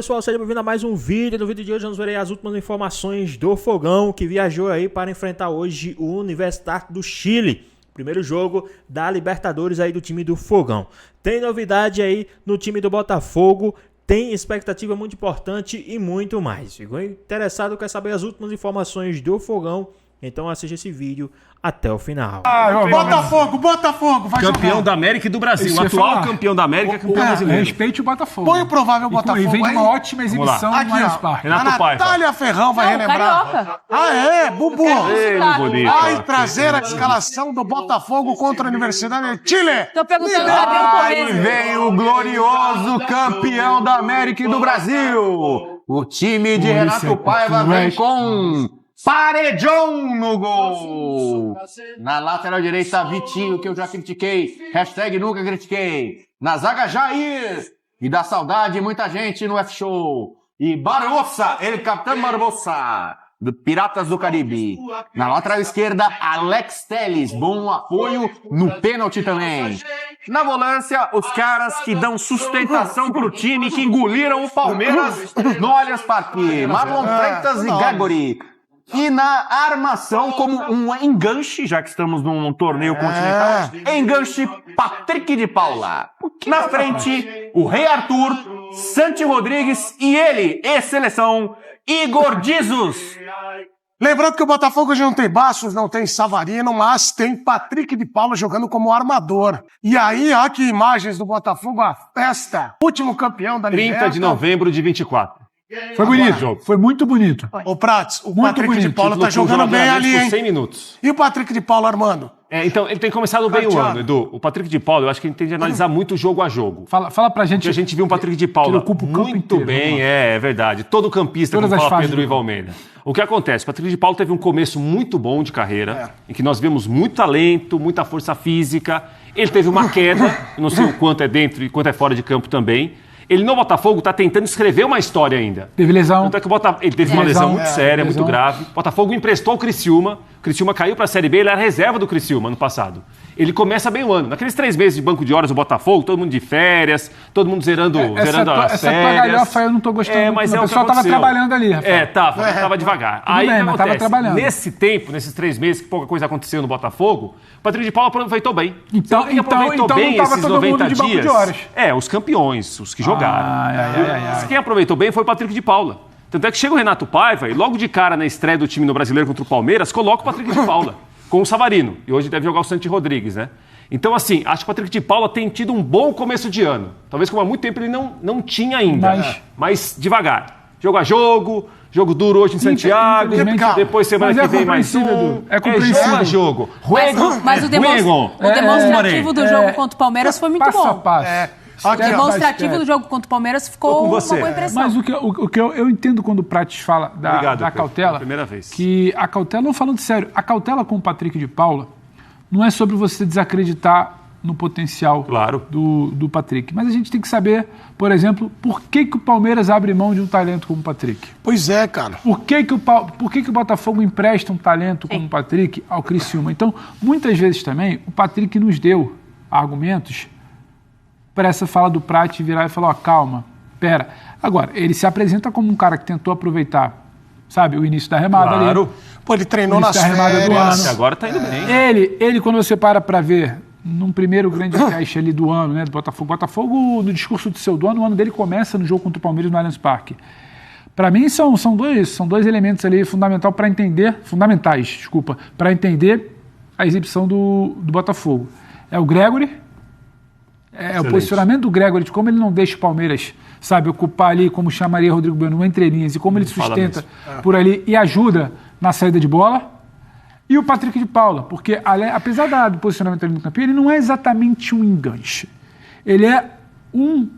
Pessoal, seja bem-vindo a mais um vídeo. No vídeo de hoje vamos ver aí as últimas informações do Fogão, que viajou aí para enfrentar hoje o Universidad do Chile. Primeiro jogo da Libertadores aí do time do Fogão. Tem novidade aí no time do Botafogo, tem expectativa muito importante e muito mais. Ficou interessado, quer saber as últimas informações do Fogão? Então assista esse vídeo até o final. Botafogo, vai campeão jogar. da América e do Brasil. Isso O eu ia atual falar. campeão da América, campeão brasileiro. Respeite o Botafogo. Põe o provável Botafogo E vem de aí. uma ótima exibição Vamos no Allianz Parque. Renato A Paiva. Natália Ferrão vai relembrar. Carioca. Ah, é? Bubu. Ei, bonito. Vai trazer a escalação do Botafogo contra a Universidade de Chile. Tô perguntando Libera. cadê o Aí começo? vem o glorioso campeão da América e do Brasil. O time de Renato Paiva vem com Paredão no gol. Na lateral direita, Vitinho, que eu já critiquei. Hashtag nunca critiquei. Na zaga, Jair. E dá saudade muita gente no F-Show. E Barbosa, ele capitão Barbosa, do Piratas do Caribe. Na lateral esquerda, Alex Telles. Bom apoio no pênalti também. Na volância, os caras que dão sustentação pro time que engoliram o Palmeiras no Allianz Parque. Marlon Freitas e Gregory. E na armação, como um enganche, já que estamos num torneio continental, enganche Patrick de Paula. Na frente, o Rei Arthur, Santi Rodrigues e ele, ex-seleção, Igor Jesus. Lembrando que o Botafogo já não tem Bastos, não tem Savarino, mas tem Patrick de Paula jogando como armador. E aí, olha que imagens do Botafogo, a festa. Último campeão da 30 Libertadores. de novembro de 24. Foi bonito, foi muito bonito. Ô, Prats, o Muito Patrick de bonito. Paula tá jogando bem ali, por hein? 100 minutos. E o Patrick de Paula, Armando? Então, ele tem começado bem o Thiago. ano, Edu. O Patrick de Paula, eu acho que ele tem de analisar muito jogo a jogo. Fala pra gente. Porque a gente viu um Patrick de que Paula ele ocupa o campo muito inteiro, bem, vamos lá. é verdade. Todo campista, Todas como as fala fases Pedro do Ivo Almeida. O que acontece? O Patrick de Paula teve um começo muito bom de carreira, em que nós vimos muito talento, muita força física. Ele teve uma queda, eu não sei o quanto é dentro e quanto é fora de campo também. Ele no Botafogo está tentando escrever uma história ainda. Teve lesão. Tanto é que ele teve uma lesão muito séria, muito grave. O Botafogo emprestou o Criciúma. O Criciúma caiu para a Série B, ele era reserva do Criciúma ano passado. Ele começa bem o ano. Naqueles 3 meses de banco de horas do Botafogo, todo mundo de férias, todo mundo zerando as Essa tua férias. galhofa eu não tô gostando muito, mas não. é O o que pessoal tava aconteceu. trabalhando ali, Rafael. Tava devagar. Aí bem, o que mas tava acontece? trabalhando. Nesse tempo, nesses 3 meses que pouca coisa aconteceu no Botafogo, o Patrick de Paula aproveitou bem. Então Ele aproveitou bem não tava esses todo 90 mundo de banco dias. de horas. Os campeões, os que jogaram. Quem aproveitou bem foi o Patrick de Paula. Tanto é que chega o Renato Paiva e logo de cara na estreia do time no Brasileiro contra o Palmeiras, coloca o Patrick de Paula com o Savarino. E hoje deve jogar o Santi Rodrigues, né? Então, assim, acho que o Patrick de Paula tem tido um bom começo de ano. Talvez como há muito tempo ele não tinha ainda. Mas devagar. Jogo a jogo, jogo duro hoje em Santiago, depois semana que vem mais um. É compreensível. Jogo a jogo. Mas o demonstrativo do jogo contra o Palmeiras foi muito passo a bom. passo. O demonstrativo do jogo contra o Palmeiras ficou uma boa impressão. Mas o que eu entendo quando o Prates fala da cautela, primeira vez. Que a cautela, não falando sério, a cautela com o Patrick de Paula não é sobre você desacreditar no potencial do Patrick. Mas a gente tem que saber, por exemplo, por que o Palmeiras abre mão de um talento como o Patrick. Pois é, cara. Por que o Botafogo empresta um talento como o Patrick ao Criciúma? Então, muitas vezes também, o Patrick nos deu argumentos para essa fala do Prat virar e falar, calma, pera. Agora, ele se apresenta como um cara que tentou aproveitar, sabe, o início da remada ali. Pô, ele treinou nas férias. Agora tá indo bem. Ele, quando você para ver, num primeiro grande teste ali do ano, né, do Botafogo, no discurso do seu dono, o ano dele começa no jogo contra o Palmeiras no Allianz Parque. Para mim, são dois elementos ali fundamentais para entender a exibição do Botafogo. É o Gregory, o posicionamento do Gregory, de como ele não deixa o Palmeiras, sabe, ocupar ali, como chamaria Rodrigo Bueno, entre linhas, e como ele sustenta por ali e ajuda na saída de bola. E o Patrick de Paula, porque apesar do posicionamento ali no campo, ele não é exatamente um enganche. Ele é um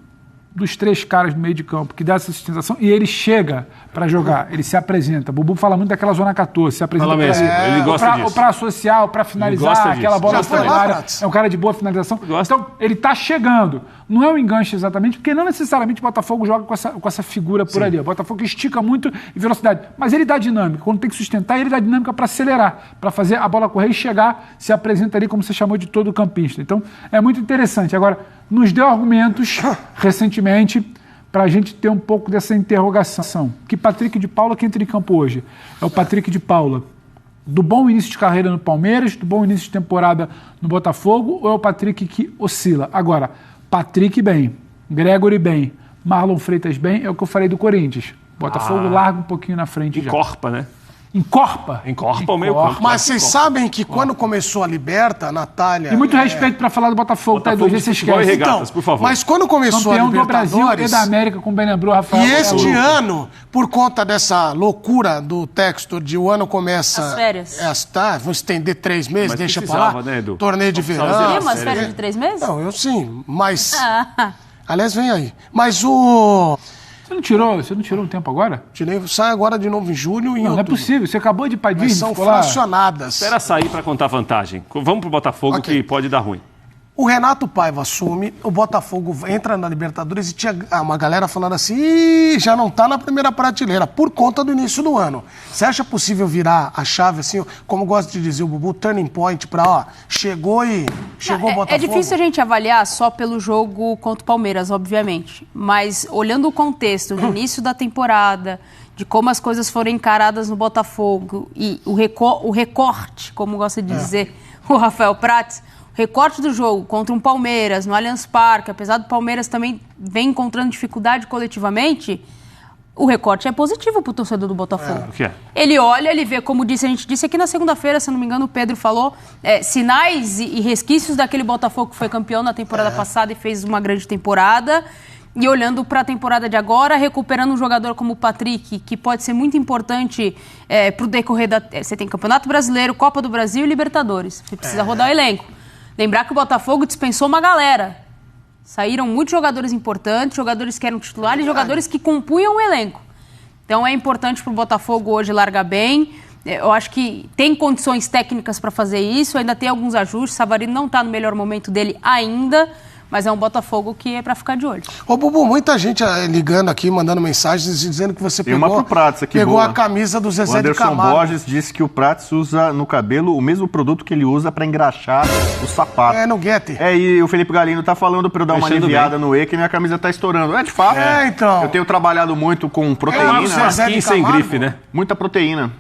dos 3 caras do meio de campo que dá essa sustentação e ele chega para jogar, ele se apresenta. Bubu fala muito daquela zona 14, se apresenta ele gosta disso. Ou para associar, ou para finalizar aquela bola fora da área. É um cara de boa finalização. Então, ele está chegando. Não é um enganche exatamente, porque não necessariamente o Botafogo joga com essa figura por ali. O Botafogo estica muito em velocidade, mas ele dá dinâmica. Quando tem que sustentar, ele dá dinâmica para acelerar, para fazer a bola correr e chegar, se apresenta ali como você chamou de todo campista. Então, é muito interessante. Agora, nos deu argumentos recentemente para a gente ter um pouco dessa interrogação. Que Patrick de Paula que entra em campo hoje? É o Patrick de Paula do bom início de carreira no Palmeiras, do bom início de temporada no Botafogo, ou é o Patrick que oscila? Agora, Patrick bem, Gregory bem, Marlon Freitas bem, é o que eu falei do Corinthians. Botafogo larga um pouquinho na frente já. Encorpa, né? Encorpa o meio campo. Mas vocês sabem que quando começou a Liberta, a Natália... E muito respeito para falar do Botafogo, tá? Você esquece. Regatas, por favor. Mas quando começou Campeão a do Brasil Libertadores... e da América, como bem lembrou Rafael. E este ano, por conta dessa loucura do texto de o ano começa... As férias. Vou estender 3 meses, Mas deixa pra precisava, lá. né, Edu? Torneio de verão. Tem umas férias de 3 meses? Não, eu sim, mas... Aliás, vem aí. Mas o... Você não tirou um tempo agora? Sai agora de novo em julho e Não é possível. Você acabou de ir pra Disney. São fracionadas. Espera sair para contar vantagem. Vamos pro Botafogo, que pode dar ruim. O Renato Paiva assume, o Botafogo entra na Libertadores e tinha uma galera falando assim, Ih, já não tá na primeira prateleira, por conta do início do ano. Você acha possível virar a chave, assim, como gosta de dizer o Bubu, turning point pra, chegou o Botafogo? É difícil a gente avaliar só pelo jogo contra o Palmeiras, obviamente. Mas olhando o contexto do início da temporada, de como as coisas foram encaradas no Botafogo e o recorte, como gosta de dizer o Rafael Prats, o recorte do jogo contra um Palmeiras no Allianz Parque, apesar do Palmeiras também vem encontrando dificuldade coletivamente, o recorte é positivo para o torcedor do Botafogo. O que é? Ele olha, ele vê, como a gente disse aqui na segunda-feira, se não me engano, o Pedro falou, sinais e resquícios daquele Botafogo que foi campeão na temporada passada e fez uma grande temporada. E olhando para a temporada de agora, recuperando um jogador como o Patrick, que pode ser muito importante para o decorrer da... Você tem Campeonato Brasileiro, Copa do Brasil e Libertadores. Você precisa rodar o elenco. Lembrar que o Botafogo dispensou uma galera. Saíram muitos jogadores importantes, jogadores que eram titulares e jogadores que compunham o elenco. Então é importante para o Botafogo hoje largar bem. Eu acho que tem condições técnicas para fazer isso, ainda tem alguns ajustes. Savarino não está no melhor momento dele ainda, mas é um Botafogo que é para ficar de olho. Ô, Bubu, muita gente ligando aqui, mandando mensagens, dizendo que você Tem uma pro Prats aqui, pegou boa. a camisa do O Zezé de Anderson Camargo. Borges disse que o Prats usa no cabelo o mesmo produto que ele usa pra engraxar o sapato. No Getter. E o Felipe Galino tá falando pra eu dar uma Fechando aliviada no E, que minha camisa tá estourando. De fato. Então. Eu tenho trabalhado muito com proteína. Zezé de sem Camargo. grife, né? Muita proteína.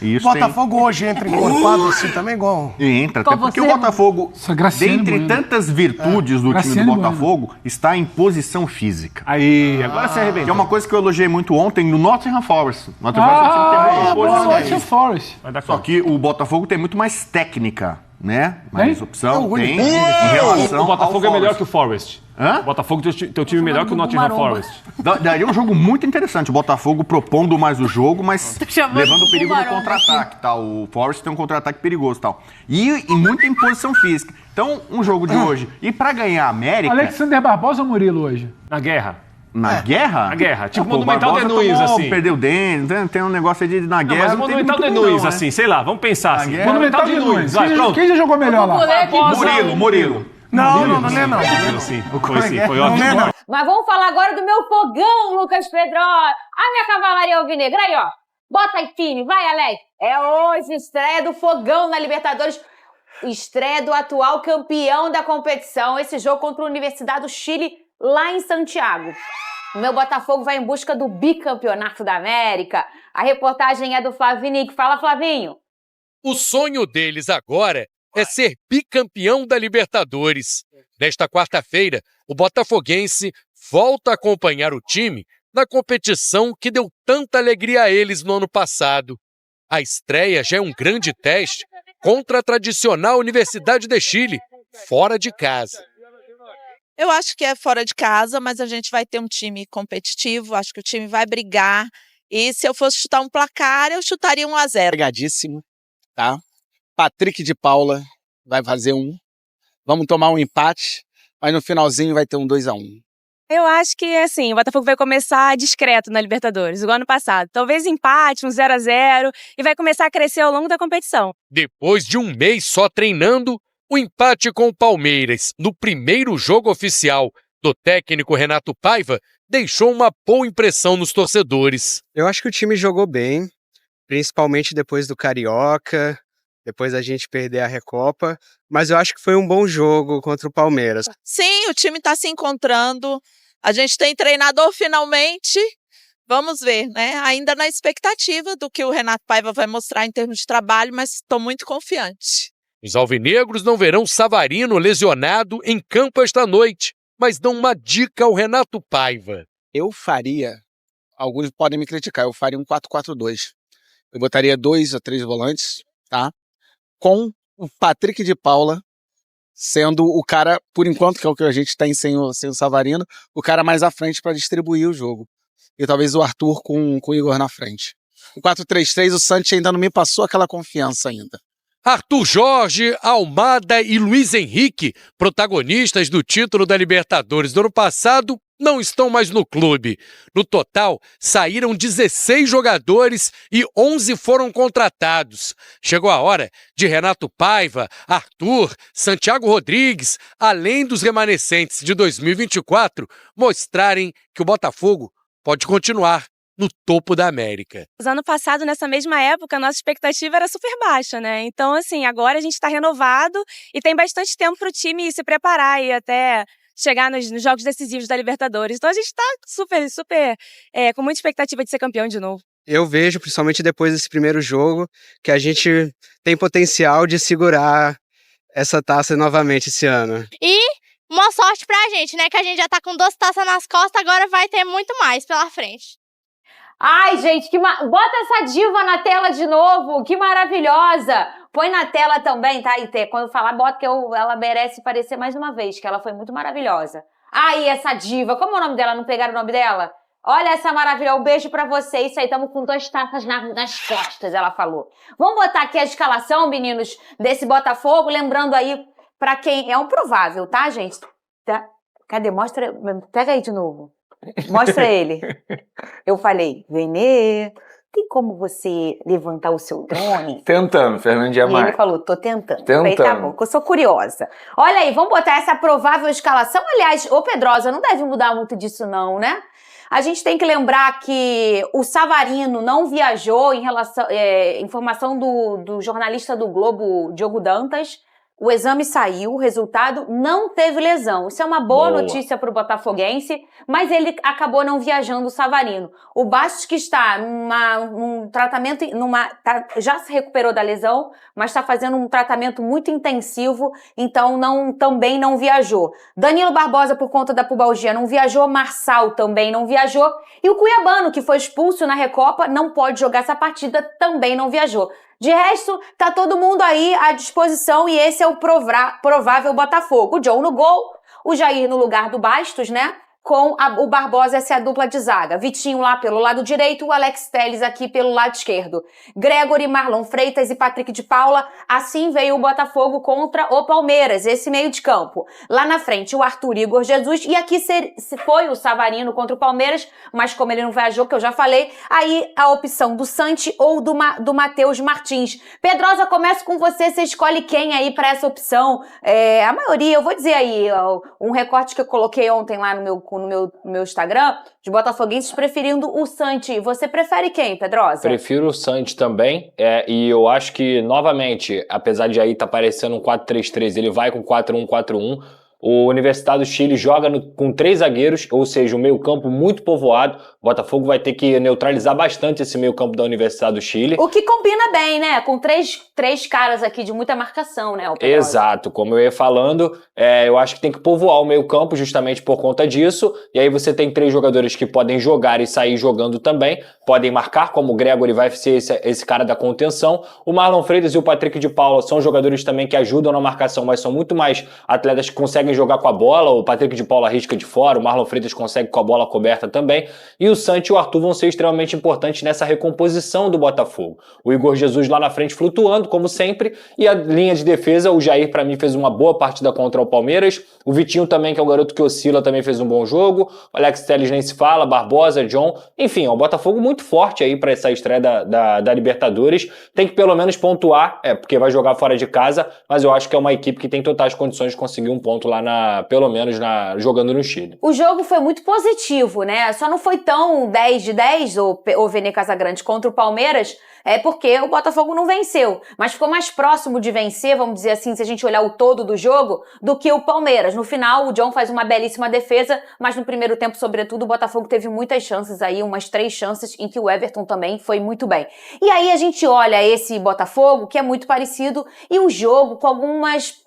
E isso Botafogo hoje entra encorpado assim também, igual... E entra, Com até porque você, o Botafogo, Graciane dentre Bueno. tantas virtudes do time Graciane do Botafogo, está em posição física. Aí, agora você Que é arrebentou. uma coisa que eu elogiei muito ontem no Nottingham Forest. Nottingham Forest é um time que tem muita posição Nottingham física. Forest. Só que o Botafogo tem muito mais técnica, né? Mais Tem? opção, Não, tem tem. em relação O Botafogo ao é melhor Forest. que o Forest. Hã? O Botafogo tem teu time melhor que o Nottingham Maromba. Forest. Daria um jogo muito interessante. O Botafogo propondo mais o jogo, mas chamando levando o de perigo do Maromba contra-ataque. Tá? O Forest tem um contra-ataque perigoso e tal. E muito em posição física. Então, um jogo de hoje. E pra ganhar a América, Alexander Barbosa ou Murilo hoje? Na guerra. na guerra... Na guerra. Tipo, Pô, Monumental Barbosa de Nunes, tomou, assim. Perdeu o dente, tem um negócio aí de na guerra... Mas o não tem Monumental de muito Nunes, não, assim, sei lá, vamos pensar assim. guerra- Monumental de Nunes, vai, pronto. Quem já jogou melhor lá? Murilo. Não lê não. Sim, foi Não ótimo. lê não. Mas vamos falar agora do meu fogão, Lucas Pedro. A minha cavalaria alvinegra aí, ó. Bota aí, time. Vai, Alex. É hoje estreia do fogão na Libertadores. Estreia do atual campeão da competição. Esse jogo contra a Universidade do Chile, lá em Santiago. O meu Botafogo vai em busca do bicampeonato da América. A reportagem é do Flavinho. Fala, Flavinho. O sonho deles agora é ser bicampeão da Libertadores. Nesta quarta-feira, o botafoguense volta a acompanhar o time na competição que deu tanta alegria a eles no ano passado. A estreia já é um grande teste contra a tradicional Universidade de Chile, fora de casa. Eu acho que é fora de casa, mas a gente vai ter um time competitivo, acho que o time vai brigar. E se eu fosse chutar um placar, eu chutaria 1-0. Pegadíssimo, tá? Patrick de Paula vai fazer 1. Vamos tomar um empate, mas no finalzinho vai ter um 2-1. Eu acho que, assim, o Botafogo vai começar discreto na Libertadores, igual ano passado. Talvez empate, um 0-0, e vai começar a crescer ao longo da competição. Depois de um mês só treinando, o empate com o Palmeiras no primeiro jogo oficial do técnico Renato Paiva deixou uma boa impressão nos torcedores. Eu acho que o time jogou bem, principalmente depois do Carioca, depois da gente perder a Recopa, mas eu acho que foi um bom jogo contra o Palmeiras. Sim, o time está se encontrando. A gente tem treinador finalmente, vamos ver, né? Ainda na expectativa do que o Renato Paiva vai mostrar em termos de trabalho, mas estou muito confiante. Os alvinegros não verão Savarino lesionado em campo esta noite, mas dão uma dica ao Renato Paiva. Eu faria, alguns podem me criticar, eu faria um 4-4-2. Eu botaria 2 a 3 volantes, tá? Com o Patrick de Paula sendo o cara, por enquanto, que é o que a gente tem sem o Savarino, o cara mais à frente para distribuir o jogo. E talvez o Arthur com o Igor na frente. O 4-3-3, o Santos ainda não me passou aquela confiança ainda. Arthur Jorge, Almada e Luiz Henrique, protagonistas do título da Libertadores do ano passado, não estão mais no clube. No total, saíram 16 jogadores e 11 foram contratados. Chegou a hora de Renato Paiva, Arthur, Santiago Rodrigues, além dos remanescentes de 2024, mostrarem que o Botafogo pode continuar no topo da América. Ano passado, nessa mesma época, a nossa expectativa era super baixa, né? Então, assim, agora a gente está renovado e tem bastante tempo para o time se preparar e até chegar nos jogos decisivos da Libertadores. Então, a gente está super com muita expectativa de ser campeão de novo. Eu vejo, principalmente depois desse primeiro jogo, que a gente tem potencial de segurar essa taça novamente esse ano. E uma sorte pra gente, né? Que a gente já tá com 2 taças nas costas, agora vai ter muito mais pela frente. Ai, gente, bota essa diva na tela de novo, que maravilhosa! Põe na tela também, tá, Ité? Quando falar, bota que ela merece aparecer mais uma vez, que ela foi muito maravilhosa. Ai, essa diva, como é o nome dela? Não pegaram o nome dela? Olha essa maravilha, um beijo pra você. Isso aí, estamos com 2 taças nas costas, ela falou. Vamos botar aqui a escalação, meninos, desse Botafogo, lembrando aí pra quem é um provável, tá, gente? Tá? Cadê? Mostra, pega aí de novo. Mostra ele. Eu falei, Venê, tem como você levantar o seu drone? Tentando, Fernando Diamante. E ele falou, tô tentando. Tentando. Falei, tá bom, que eu sou curiosa. Olha aí, vamos botar essa provável escalação. Aliás, ô Pedrosa, não deve mudar muito disso não, né? A gente tem que lembrar que o Savarino não viajou em relação... informação do jornalista do Globo, Diogo Dantas. O exame saiu, o resultado não teve lesão. Isso é uma boa notícia para o botafoguense, mas ele acabou não viajando, o Savarino. O Bastos, que está num tratamento, já se recuperou da lesão, mas está fazendo um tratamento muito intensivo, então também não viajou. Danilo Barbosa, por conta da pubalgia, não viajou. Marçal também não viajou. E o Cuiabano, que foi expulso na Recopa, não pode jogar essa partida, também não viajou. De resto, tá todo mundo aí à disposição e esse é o provável Botafogo. O John no gol, o Jair no lugar do Bastos, né? Com o Barbosa, essa é a dupla de zaga. Vitinho lá pelo lado direito, o Alex Telles aqui pelo lado esquerdo. Gregory, Marlon Freitas e Patrick de Paula. Assim veio o Botafogo contra o Palmeiras, esse meio de campo. Lá na frente, o Arthur e Igor Jesus. E aqui foi o Savarino contra o Palmeiras, mas como ele não viajou, que eu já falei, aí a opção do Santi ou do Matheus Martins. Pedrosa, começo com você escolhe quem aí para essa opção. A maioria, eu vou dizer aí, um recorte que eu coloquei ontem lá no meu Instagram, de botafoguenses preferindo o Santi. Você prefere quem, Pedrosa? Prefiro o Santi também, e eu acho que, novamente, apesar de aí estar parecendo um 4-3-3, ele vai com 4-1-4-1. O Universidade do Chile joga com 3 zagueiros, ou seja, um meio campo muito povoado. O Botafogo vai ter que neutralizar bastante esse meio campo da Universidade do Chile. O que combina bem, né? Com três caras aqui de muita marcação, né? Exato, como eu ia falando, eu acho que tem que povoar o meio campo justamente por conta disso. E aí você tem 3 jogadores que podem jogar e sair jogando também. Podem marcar, como o Gregory vai ser esse cara da contenção. O Marlon Freitas e o Patrick de Paula são jogadores também que ajudam na marcação, mas são muito mais atletas que conseguem jogar com a bola. O Patrick de Paula arrisca de fora, o Marlon Freitas consegue com a bola coberta também. E o Santi e o Arthur vão ser extremamente importantes nessa recomposição do Botafogo. O Igor Jesus lá na frente flutuando, como sempre, e a linha de defesa, o Jair pra mim fez uma boa partida contra o Palmeiras. O Vitinho também, que é um garoto que oscila, também fez um bom jogo. O Alex Telles nem se fala, Barbosa, John. Enfim, é um Botafogo muito forte aí pra essa estreia da Libertadores. Tem que pelo menos pontuar, porque vai jogar fora de casa, mas eu acho que é uma equipe que tem totais condições de conseguir um ponto lá pelo menos jogando no Chile. O jogo foi muito positivo, né? Só não foi tão 10 de 10, o Vene Casagrande contra o Palmeiras, porque o Botafogo não venceu. Mas ficou mais próximo de vencer, vamos dizer assim, se a gente olhar o todo do jogo, do que o Palmeiras. No final, o John faz uma belíssima defesa, mas no primeiro tempo, sobretudo, o Botafogo teve muitas chances aí, umas 3 chances, em que o Everton também foi muito bem. E aí a gente olha esse Botafogo, que é muito parecido, e o jogo com algumas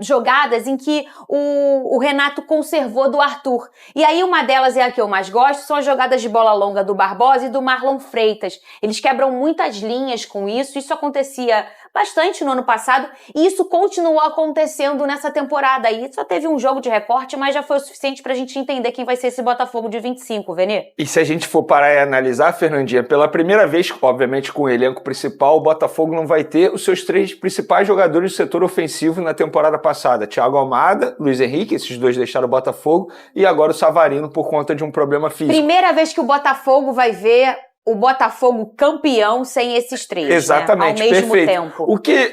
jogadas em que o Renato conservou do Arthur. E aí uma delas é a que eu mais gosto, são as jogadas de bola longa do Barbosa e do Marlon Freitas. Eles quebram muitas linhas com isso acontecia bastante no ano passado, e isso continuou acontecendo nessa temporada aí. Só teve um jogo de recorte, mas já foi o suficiente pra gente entender quem vai ser esse Botafogo de 25, Vene. E se a gente for parar e analisar, Fernandinha, pela primeira vez, obviamente com o elenco principal, o Botafogo não vai ter os seus 3 principais jogadores do setor ofensivo na temporada passada. Thiago Almada, Luiz Henrique, esses 2 deixaram o Botafogo, e agora o Savarino por conta de um problema físico. Primeira vez que o Botafogo vai ver o Botafogo campeão sem esses 3, exatamente, né? Ao mesmo perfeito. tempo.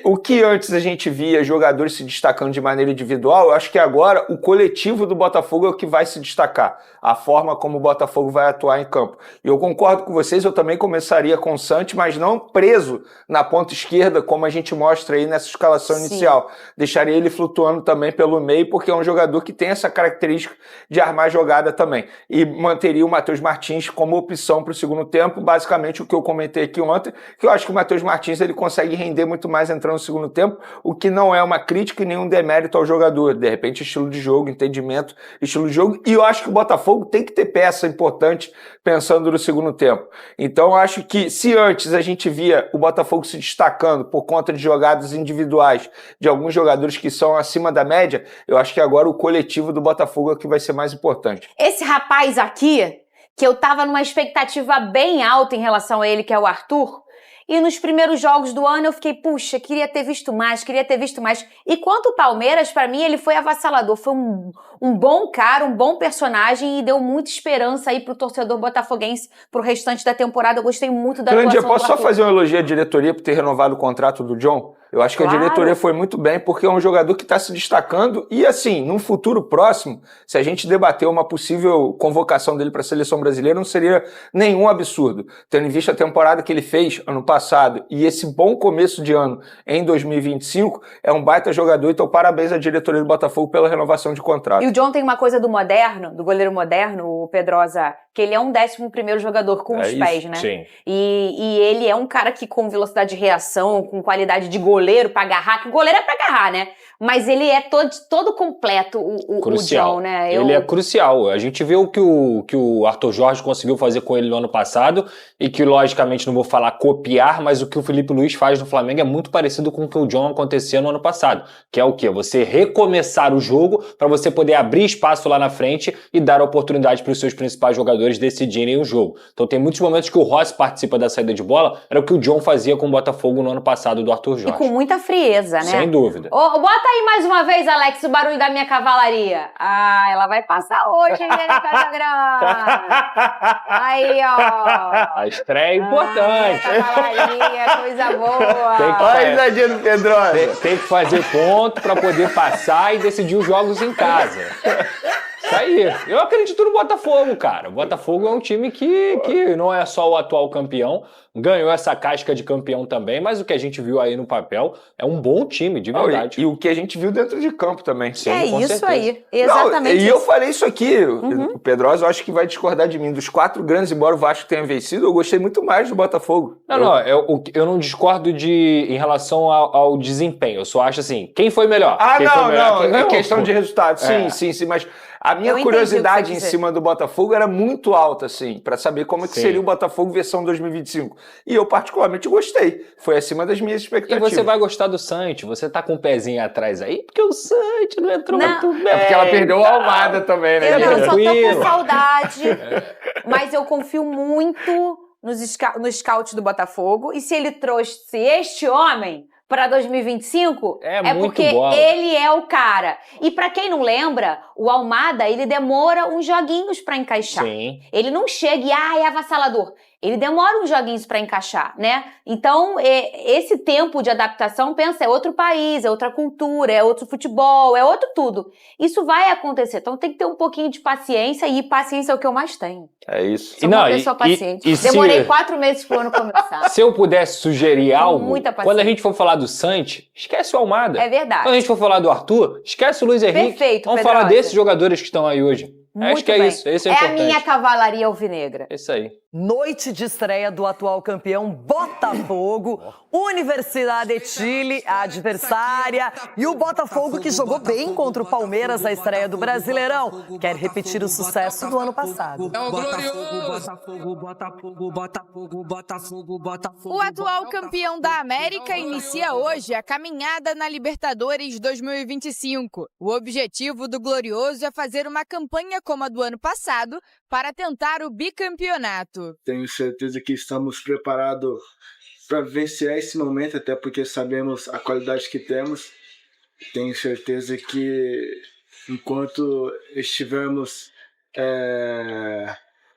O que antes a gente via jogadores se destacando de maneira individual, eu acho que agora o coletivo do Botafogo é o que vai se destacar. A forma como o Botafogo vai atuar em campo. E eu concordo com vocês, eu também começaria com o Santos, mas não preso na ponta esquerda, como a gente mostra aí nessa escalação inicial. Deixaria ele flutuando também pelo meio, porque é um jogador que tem essa característica de armar jogada também. E manteria o Matheus Martins como opção para o segundo tempo, basicamente o que eu comentei aqui ontem, que eu acho que o Matheus Martins ele consegue render muito mais entrando no segundo tempo, o que não é uma crítica e nenhum demérito ao jogador. De repente, estilo de jogo, entendimento, estilo de jogo. E eu acho que o Botafogo tem que ter peça importante pensando no segundo tempo. Então, eu acho que se antes a gente via o Botafogo se destacando por conta de jogadas individuais de alguns jogadores que são acima da média, eu acho que agora o coletivo do Botafogo é o que vai ser mais importante. Esse rapaz aqui, que eu tava numa expectativa bem alta em relação a ele, que é o Arthur, e nos primeiros jogos do ano eu fiquei, puxa, queria ter visto mais. E quanto o Palmeiras, pra mim, ele foi avassalador, foi um bom cara, um bom personagem e deu muita esperança aí pro torcedor botafoguense pro restante da temporada. Eu gostei muito da atuação do Arthur. Posso só fazer um elogio à diretoria por ter renovado o contrato do John? Eu acho que a diretoria foi muito bem, porque é um jogador que está se destacando e, assim, num futuro próximo, se a gente debater uma possível convocação dele para a seleção brasileira, não seria nenhum absurdo. Tendo em vista a temporada que ele fez ano passado e esse bom começo de ano em 2025, é um baita jogador, então parabéns à diretoria do Botafogo pela renovação de contrato. E o John tem uma coisa do moderno, do goleiro moderno, o Pedrosa, que ele é um 11º jogador com os pés, né? Sim. E ele é um cara que com velocidade de reação, com qualidade de goleiro pra agarrar, que o goleiro é pra agarrar, né? Mas ele é todo completo, o John, né? Ele é crucial. A gente viu o que o Arthur Jorge conseguiu fazer com ele no ano passado e que, logicamente, não vou falar copiar, mas o que o Felipe Luiz faz no Flamengo é muito parecido com o que o John acontecia no ano passado, que é o quê? Você recomeçar o jogo para você poder abrir espaço lá na frente e dar oportunidade para os seus principais jogadores decidirem o jogo. Então tem muitos momentos que o Rossi participa da saída de bola, era o que o John fazia com o Botafogo no ano passado do Arthur Jorge. E com muita frieza, né? Sem dúvida. Bota aí mais uma vez, Alex, o barulho da minha cavalaria. Ah, ela vai passar hoje, hein, Aí, ó. A estreia é importante. Cavalaria, coisa boa. Olha a risadinha do Pedrosa. Tem que fazer ponto para poder passar e decidir os jogos em casa. Isso aí. Eu acredito no Botafogo, cara. O Botafogo é um time que não é só o atual campeão, ganhou essa casca de campeão também, mas o que a gente viu aí no papel é um bom time, de verdade. E o que a gente viu dentro de campo também. Sim, com certeza. Aí, exatamente. E eu falei isso aqui, o Pedrosa, eu acho que vai discordar de mim. Dos 4 grandes, embora o Vasco tenha vencido, eu gostei muito mais do Botafogo. Eu não discordo em relação ao desempenho. Eu só acho assim, quem foi melhor? É questão de resultado. Sim, mas a minha curiosidade em cima do Botafogo era muito alta, assim, pra saber como é que seria o Botafogo versão 2025. E eu particularmente gostei. Foi acima das minhas expectativas. E você vai gostar do Santos. Você tá com o pezinho atrás aí, porque o Santos não entrou muito bem. É porque ela perdeu o Almada também, né? Eu só tô com saudade, mas eu confio muito no scout do Botafogo. E se ele trouxe este homem para 2025, é porque ele é o cara. E para quem não lembra, o Almada, ele demora uns joguinhos para encaixar. Sim. Ele não chega e é avassalador. ele demora uns joguinhos para encaixar, né? Então, esse tempo de adaptação, pensa, é outro país, é outra cultura, é outro futebol, é outro tudo. Isso vai acontecer, então tem que ter um pouquinho de paciência, e paciência é o que eu mais tenho. É isso. Sou uma pessoa paciente. Demorei 4 meses pro ano começar. Se eu pudesse sugerir algo, muita paciência. quando a gente for falar do Santos, esquece o Almada. É verdade. Quando a gente for falar do Arthur, esquece o Luiz Henrique. Perfeito, Vamos Pedrosa. falar desses jogadores que estão aí hoje. Acho que é bem. isso, esse é a importante. minha cavalaria alvinegra. Isso aí. Noite de estreia do atual campeão Botafogo, Universidade de Chile, a adversária, e o Botafogo que jogou bem contra o Palmeiras na estreia do Brasileirão, quer repetir o sucesso do ano passado. É o glorioso! Botafogo. O atual campeão da América inicia hoje a caminhada na Libertadores 2025. O objetivo do Glorioso é fazer uma campanha como a do ano passado para tentar o bicampeonato. Tenho certeza que estamos preparados para vencer esse momento, até porque sabemos a qualidade que temos. Tenho certeza que enquanto estivermos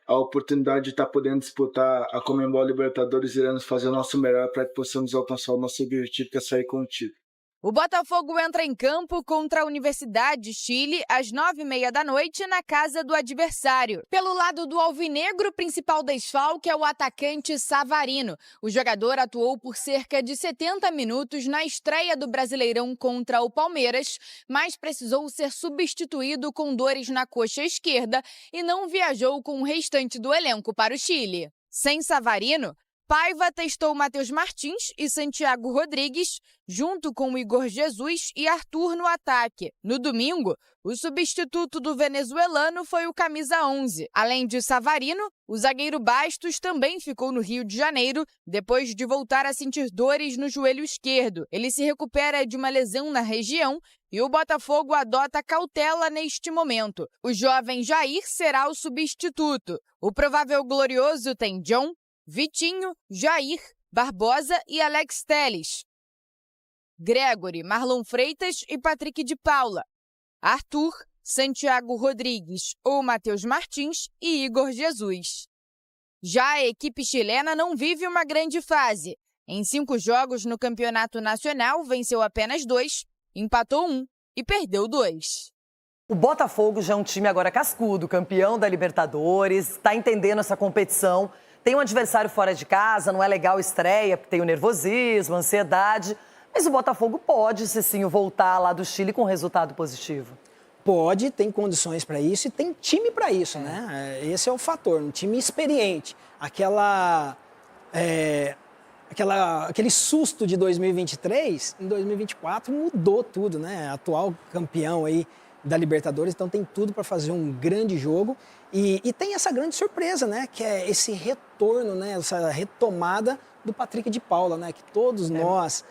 a oportunidade de estar podendo disputar a Conmebol Libertadores, iremos fazer o nosso melhor para que possamos alcançar o nosso objetivo, que é sair com o título. O Botafogo entra em campo contra a Universidade de Chile às 9h30 da noite na casa do adversário. Pelo lado do alvinegro, o principal desfalque é o atacante Savarino. O jogador atuou por cerca de 70 minutos na estreia do Brasileirão contra o Palmeiras, mas precisou ser substituído com dores na coxa esquerda e não viajou com o restante do elenco para o Chile. Sem Savarino, Paiva testou Matheus Martins e Santiago Rodrigues, junto com Igor Jesus e Arthur no ataque. No domingo, o substituto do venezuelano foi o camisa 11. Além de Savarino, o zagueiro Bastos também ficou no Rio de Janeiro depois de voltar a sentir dores no joelho esquerdo. Ele se recupera de uma lesão na região e o Botafogo adota cautela neste momento. O jovem Jair será o substituto. O provável glorioso tem John, Vitinho, Jair, Barbosa e Alex Telles, Gregory, Marlon Freitas e Patrick de Paula, Arthur, Santiago Rodrigues ou Matheus Martins e Igor Jesus. Já a equipe chilena não vive uma grande fase. Em 5 jogos no Campeonato Nacional, venceu apenas 2, empatou 1 e perdeu 2. O Botafogo já é um time agora cascudo, campeão da Libertadores, está entendendo essa competição. Tem um adversário fora de casa, não é legal a estreia, porque tem o nervosismo, a ansiedade. Mas o Botafogo pode, Cicinho, voltar lá do Chile com resultado positivo. Pode, tem condições para isso e tem time para isso, né? Esse é o fator, um time experiente. Aquele susto de 2023, em 2024 mudou tudo, né? Atual campeão aí da Libertadores, então tem tudo para fazer um grande jogo. E tem essa grande surpresa, né? Que é esse retorno, né? Essa retomada do Patrick de Paula, né? Que todos nós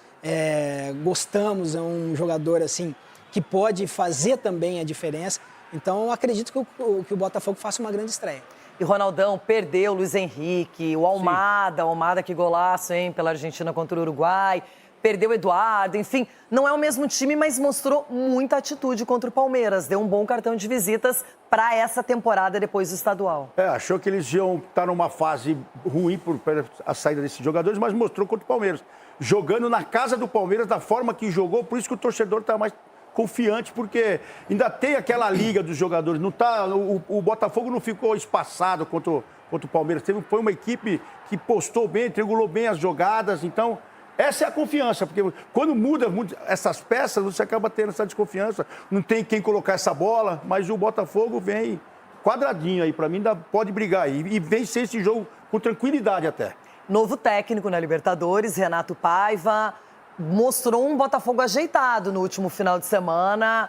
gostamos, é um jogador assim que pode fazer também a diferença. Então, eu acredito que o Botafogo faça uma grande estreia. E Ronaldão perdeu o Luiz Henrique, o Almada que golaço, hein? Pela Argentina contra o Uruguai. Perdeu o Eduardo, enfim, não é o mesmo time, mas mostrou muita atitude contra o Palmeiras. Deu um bom cartão de visitas para essa temporada depois do estadual. Achou que eles iam estar numa fase ruim por a saída desses jogadores, mas mostrou contra o Palmeiras. Jogando na casa do Palmeiras, da forma que jogou, por isso que o torcedor está mais confiante, porque ainda tem aquela liga dos jogadores. Não tá, o Botafogo não ficou espaçado contra o Palmeiras. Foi uma equipe que postou bem, triangulou bem as jogadas, então... Essa é a confiança, porque quando muda essas peças, você acaba tendo essa desconfiança. Não tem quem colocar essa bola, mas o Botafogo vem quadradinho aí. Para mim, ainda pode brigar aí e vencer esse jogo com tranquilidade até. Novo técnico na Libertadores, Renato Paiva, mostrou um Botafogo ajeitado no último final de semana.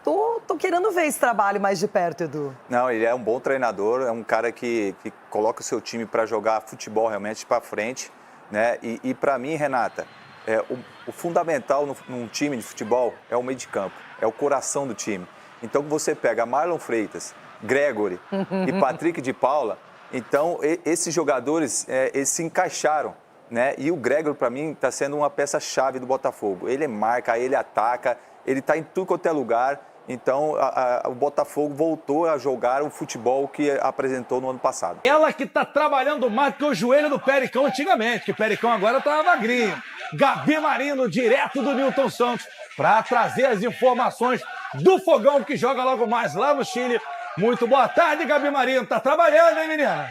Tô querendo ver esse trabalho mais de perto, Edu. Não, ele é um bom treinador, é um cara que coloca o seu time para jogar futebol realmente para frente. Né? E para mim, Renata, o fundamental num time de futebol é o meio de campo, é o coração do time. Então, você pega Marlon Freitas, Gregory e Patrick de Paula, então esses jogadores eles se encaixaram. Né? E o Gregory, para mim, está sendo uma peça-chave do Botafogo. Ele marca, ele ataca, ele está em tudo quanto é lugar. Então, o Botafogo voltou a jogar o futebol que apresentou no ano passado. Ela que tá trabalhando mais que o joelho do Pericão antigamente, que o Pericão agora tá magrinho. Gabi Marino, direto do Newton Santos, para trazer as informações do Fogão, que joga logo mais lá no Chile. Muito boa tarde, Gabi Marino. Tá trabalhando, hein, menina?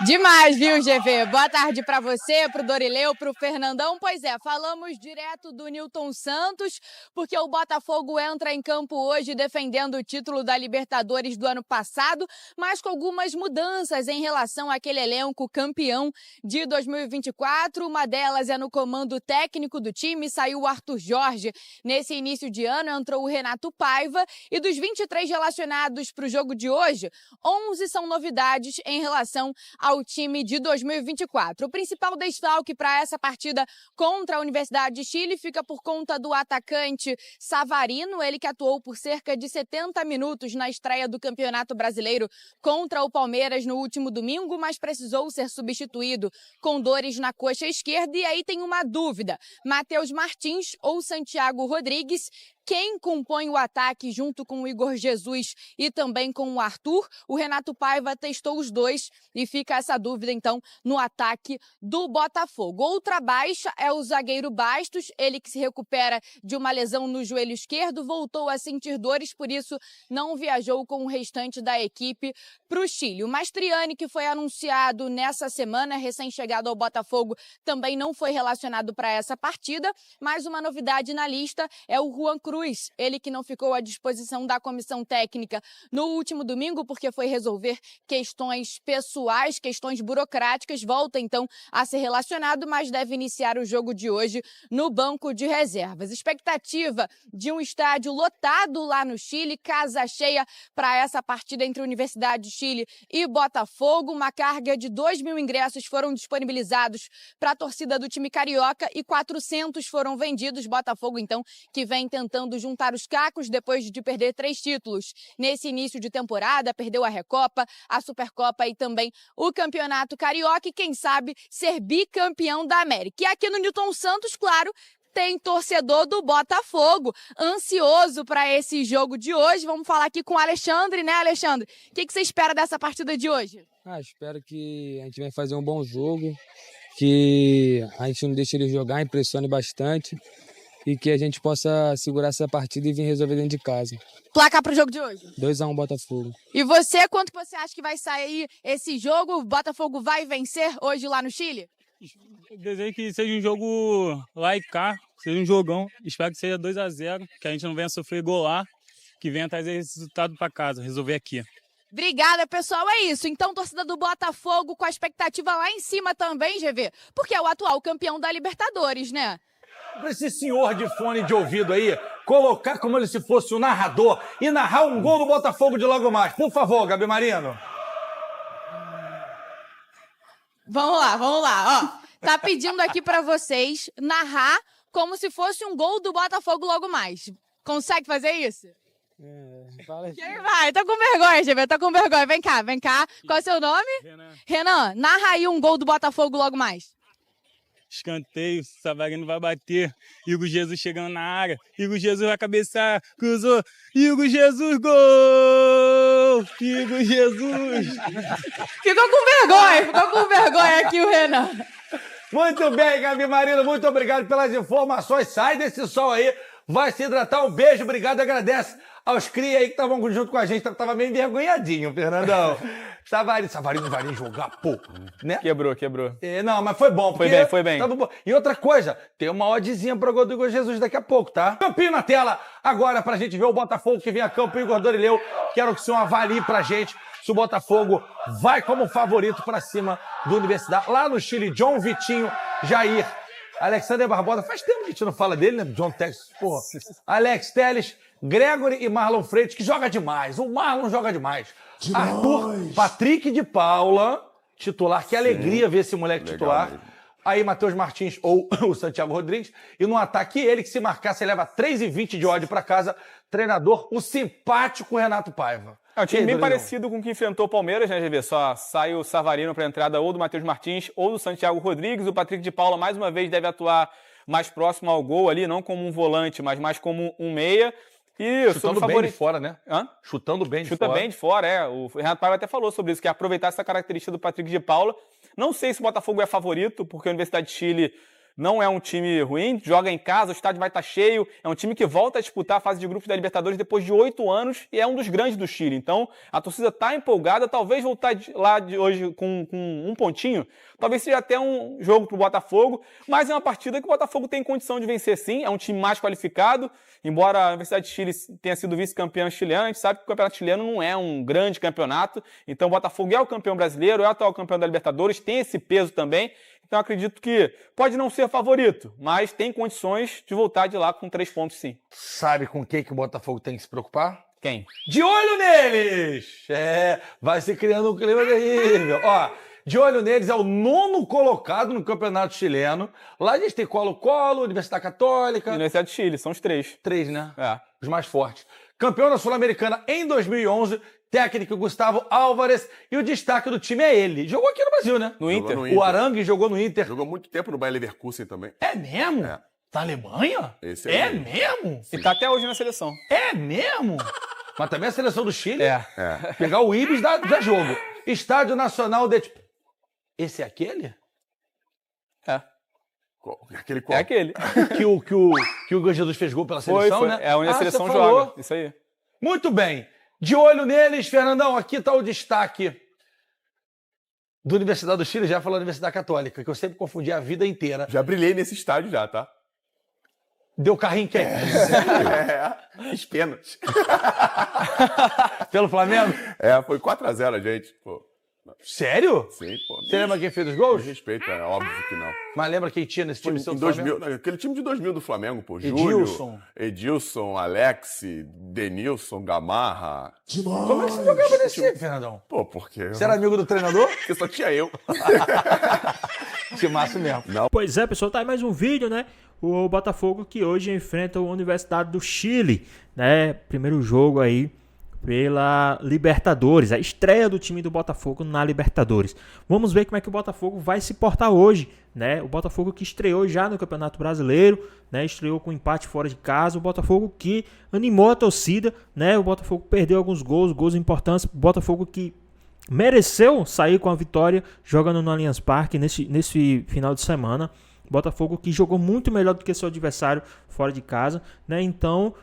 Demais, viu, GV? Boa tarde para você, pro Dorileu, pro Fernandão. Pois é, falamos direto do Newton Santos, porque o Botafogo entra em campo hoje defendendo o título da Libertadores do ano passado, mas com algumas mudanças em relação àquele elenco campeão de 2024. Uma delas é no comando técnico do time, saiu o Arthur Jorge. Nesse início de ano entrou o Renato Paiva, e dos 23 relacionados para o jogo de hoje, 11 são novidades em relação ao time de 2024. O principal desfalque para essa partida contra a Universidade de Chile fica por conta do atacante Savarino, ele que atuou por cerca de 70 minutos na estreia do Campeonato Brasileiro contra o Palmeiras no último domingo, mas precisou ser substituído com dores na coxa esquerda. E aí tem uma dúvida: Matheus Martins ou Santiago Rodrigues? Quem compõe o ataque junto com o Igor Jesus e também com o Arthur? O Renato Paiva testou os dois e fica essa dúvida, então, no ataque do Botafogo. Outra baixa é o zagueiro Bastos, ele que se recupera de uma lesão no joelho esquerdo, voltou a sentir dores, por isso não viajou com o restante da equipe para o Chile. O Mastriani, que foi anunciado nessa semana, recém-chegado ao Botafogo, também não foi relacionado para essa partida, mas uma novidade na lista é o Juan Cruz, ele que não ficou à disposição da comissão técnica no último domingo porque foi resolver questões pessoais, questões burocráticas, volta então a ser relacionado, mas deve iniciar o jogo de hoje no banco de reservas. Expectativa de um estádio lotado lá no Chile, casa cheia para essa partida entre Universidade de Chile e Botafogo. Uma carga de 2.000 ingressos foram disponibilizados para a torcida do time carioca e 400 foram vendidos. Botafogo, então, que vem tentando juntar os cacos depois de perder 3 títulos nesse início de temporada, perdeu a Recopa, a Supercopa e também o Campeonato Carioca e, quem sabe, ser bicampeão da América. E aqui no Newton Santos, claro, tem torcedor do Botafogo ansioso para esse jogo de hoje. Vamos falar aqui com o Alexandre, né, Alexandre? O que você espera dessa partida de hoje? Espero que a gente venha fazer um bom jogo, que a gente não deixe ele jogar, impressione bastante e que a gente possa segurar essa partida e vir resolver dentro de casa. Placar para o jogo de hoje? 2-1 Botafogo. E você, quanto você acha que vai sair esse jogo? O Botafogo vai vencer hoje lá no Chile? Eu desejo que seja um jogo lá e cá, seja um jogão. Espero que seja 2-0, que a gente não venha sofrer gol lá, que venha trazer esse resultado para casa, resolver aqui. Obrigada, pessoal. É isso. Então, torcida do Botafogo com a expectativa lá em cima também, GV, porque é o atual campeão da Libertadores, né? Para esse senhor de fone de ouvido aí, colocar como ele se fosse o narrador e narrar um gol do Botafogo de logo mais. Por favor, Gabi Marino. Vamos lá. Ó, tá pedindo aqui para vocês narrar como se fosse um gol do Botafogo logo mais. Consegue fazer isso? Quem vai? Tá com vergonha, GV, tá com vergonha. Vem cá. Qual é o seu nome? Renan, narra aí um gol do Botafogo logo mais. Escanteio, Savarino vai bater, Igor Jesus chegando na área, Igor Jesus vai cabeçar, cruzou, Igor Jesus, gol! Igor Jesus! Ficou com vergonha aqui o Renan. Muito bem, Gabi Marino, muito obrigado pelas informações. Sai desse sol aí, vai se hidratar. Um beijo, obrigado, agradece aos cria aí que estavam junto com a gente. Tava meio envergonhadinho, Fernandão. Savarino vai jogar pouco, né? Quebrou. Não, mas foi bom. Foi bem. Tava bom. E outra coisa, tem uma oddzinha pro gol do Igor Jesus daqui a pouco, tá? Campinho na tela, agora pra gente ver o Botafogo que vem a campo, o Igor Dorileu. Quero que o senhor avalie pra gente se o Botafogo vai como favorito pra cima do Universidade. Lá no Chile, John Vitinho, Jair, Alexander Barbosa. Faz tempo que a gente não fala dele, né? John Texas, porra. Alex Telles, Gregory e Marlon Freitas, que joga demais. O Marlon joga demais. Arthur, Patrick de Paula, titular. Que alegria ver esse moleque titular. Mesmo. Aí Matheus Martins ou o Santiago Rodrigues. E no ataque, ele que se marcar, você leva 3,20 de odd para casa. Treinador, o simpático Renato Paiva. É um time bem parecido com o que enfrentou o Palmeiras, né, GV? Só sai o Savarino para a entrada ou do Matheus Martins ou do Santiago Rodrigues. O Patrick de Paula, mais uma vez, deve atuar mais próximo ao gol ali, não como um volante, mas mais como um meia. E chutando bem de fora, né? Hã? Chutando bem de Chuta fora. bem de fora, é. O Renato Paiva até falou sobre isso, que é aproveitar essa característica do Patrick de Paula. Não sei se o Botafogo é favorito, porque a Universidade de Chile não é um time ruim, joga em casa, o estádio vai estar cheio, é um time que volta a disputar a fase de grupos da Libertadores depois de 8 anos e é um dos grandes do Chile. Então, a torcida está empolgada, talvez voltar lá de hoje com um pontinho, talvez seja até um jogo para o Botafogo, mas é uma partida que o Botafogo tem condição de vencer sim, é um time mais qualificado, embora a Universidade de Chile tenha sido vice-campeã chilena, a gente sabe que o campeonato chileno não é um grande campeonato, então o Botafogo é o campeão brasileiro, é o atual campeão da Libertadores, tem esse peso também. Então acredito que pode não ser favorito, mas tem condições de voltar de lá com 3 pontos sim. Sabe com quem que o Botafogo tem que se preocupar? Quem? De olho neles! Vai se criando um clima terrível. Ó, de olho neles é o 9º colocado no campeonato chileno. Lá a gente tem Colo-Colo, Universidade Católica. Universidade de Chile, são os 3. 3, né? É. Os mais fortes. Campeão da Sul-Americana em 2011, técnico Gustavo Álvares, e o destaque do time é ele. Jogou aqui no Brasil, né? No Inter. O Arangue jogou no Inter. Jogou muito tempo no Bayer Leverkusen também. É mesmo? É. Da Alemanha? Esse é mesmo? E tá até hoje na seleção. É mesmo? Mas também a seleção do Chile? É. Pegar o Ibis dá jogo. Estádio Nacional de... Esse é aquele? É. Aquele qual? É aquele. que o Hugo Jesus fez gol pela seleção, foi. né? É onde a seleção você falou. joga. Isso aí. Muito bem. De olho neles, Fernandão, aqui está o destaque da Universidade do Chile, já falou Universidade Católica, que eu sempre confundi a vida inteira. Já brilhei nesse estádio já, tá? Deu carrinho quem? Os pênaltis. Pelo Flamengo? Foi 4-0 a gente, pô. Sério? Sim, pô. Você lembra quem fez os gols? Respeito, é óbvio que não. Mas lembra quem tinha nesse time do Flamengo? Flamengo? Aquele time de 2000 do Flamengo, pô. Edilson, Alex, Denilson, Gamarra. Como é que você jogava nesse time, Fernandão? Pô, porque... Você era amigo do treinador? Porque só tinha eu. Que massa mesmo. Não. Pois é, pessoal, tá aí mais um vídeo, né? O Botafogo que hoje enfrenta a Universidade do Chile, né? Primeiro jogo aí pela Libertadores, a estreia do time do Botafogo na Libertadores. Vamos ver como é que o Botafogo vai se portar hoje, né? O Botafogo que estreou já no Campeonato Brasileiro, né? Estreou com empate fora de casa, o Botafogo que animou a torcida, né? O Botafogo perdeu alguns gols importantes, o Botafogo que mereceu sair com a vitória jogando no Allianz Parque nesse final de semana. Botafogo que jogou muito melhor do que seu adversário fora de casa, né? Então,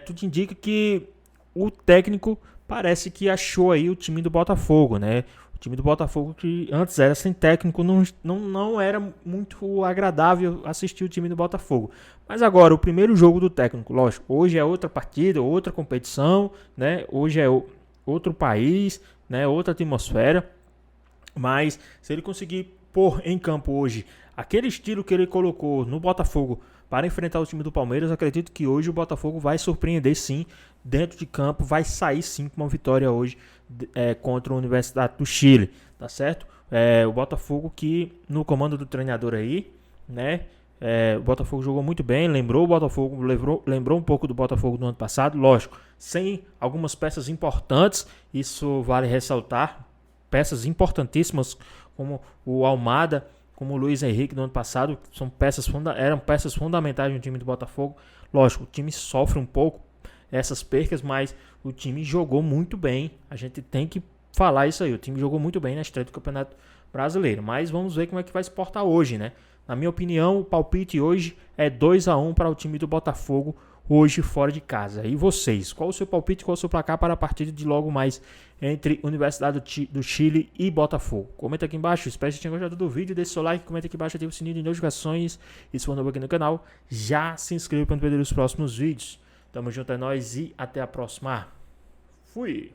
tudo indica que o técnico parece que achou aí o time do Botafogo, né? O time do Botafogo que antes era sem técnico, não era muito agradável assistir o time do Botafogo. Mas agora, o primeiro jogo do técnico, lógico, hoje é outra partida, outra competição, né? Hoje é outro país, né? Outra atmosfera. Mas se ele conseguir pôr em campo hoje aquele estilo que ele colocou no Botafogo para enfrentar o time do Palmeiras, acredito que hoje o Botafogo vai surpreender sim dentro de campo, vai sair sim com uma vitória hoje contra a Universidade do Chile, tá certo? O Botafogo que no comando do treinador aí, né? O Botafogo jogou muito bem, lembrou um pouco do Botafogo do ano passado, lógico, sem algumas peças importantes, isso vale ressaltar, peças importantíssimas como o Almada, como o Luiz Henrique do ano passado, eram peças fundamentais no time do Botafogo. Lógico, o time sofre um pouco essas percas, mas o time jogou muito bem. A gente tem que falar isso aí. O time jogou muito bem na estreia do Campeonato Brasileiro. Mas vamos ver como é que vai se portar hoje, né? Na minha opinião, o palpite hoje é 2-1 para o time do Botafogo, hoje fora de casa. E vocês? Qual o seu palpite, qual o seu placar para a partida de logo mais entre Universidade do Chile e Botafogo? Comenta aqui embaixo, espero que você tenha gostado do vídeo, deixe seu like, comenta aqui embaixo, ative o sininho de notificações e se for novo aqui no canal, já se inscreva para não perder os próximos vídeos. Tamo junto, é nóis e até a próxima. Fui!